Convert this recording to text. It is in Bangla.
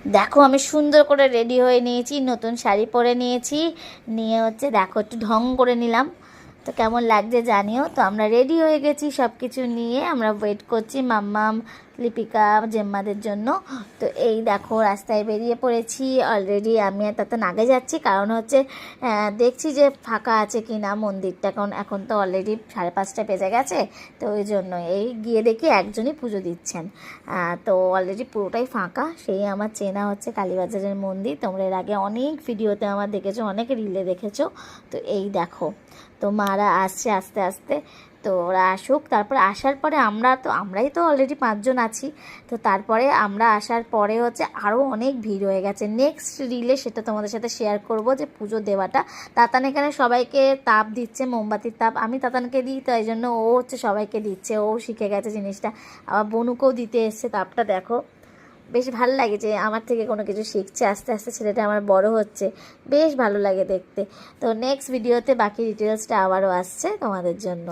দেখো আমি সুন্দর করে রেডি হয়ে নিয়েছি, নতুন শাড়ি পরে নিয়েছি, নিয়ে হচ্ছে দেখো একটু ঢং করে নিলাম। তো কেমন লাগছে জানিও। তো আমরা রেডি হয়ে গেছি, সব কিছু নিয়ে আমরা ওয়েট করছি মাম্মাম, লিপিকা, জেম্মাদের জন্য। তো এই দেখো রাস্তায় বেরিয়ে পড়েছি অলরেডি। আমি আর তাতে আগে যাচ্ছি, কারণ হচ্ছে দেখছি যে ফাঁকা আছে কি না মন্দিরটা, কারণ এখন তো অলরেডি 5:30 বেজে গেছে। তো ওই জন্য এই গিয়ে দেখি একজনই পুজো দিচ্ছেন। তো অলরেডি পুরোটাই ফাঁকা। সেই আমার চেনা হচ্ছে কালীবাজারের মন্দির। তোমরা এর আগে অনেক ভিডিওতে আমার দেখেছো, অনেক রিলে দেখেছো। তো এই দেখো, তো মারা আসছে আস্তে আস্তে। তো ওরা আসুক, তারপর আসার পরে আমরাই তো অলরেডি 5 জন আছি। তো তারপরে আমরা আসার পরে হচ্ছে আরও অনেক ভিড় হয়ে গেছে। নেক্সট রিলে সেটা তোমাদের সাথে শেয়ার করব, যে পুজো দেওয়াটা। তাতান এখানে সবাইকে তাপ দিচ্ছে, মোমবাতির তাপ। আমি তাতানকে দিই, তো এই জন্য ও হচ্ছে সবাইকে দিচ্ছে, ও শিখে গেছে জিনিসটা। আবার বনুকেও দিতে এসছে তাপটা। দেখো বেশ ভালো লাগে যে আমার থেকে কোনো কিছু শিখছে, আস্তে আস্তে ছেলেটা আমার বড় হচ্ছে, বেশ ভালো লাগে দেখতে। তো নেক্সট ভিডিওতে বাকি ডিটেলসটা আবারও আসছে তোমাদের জন্য।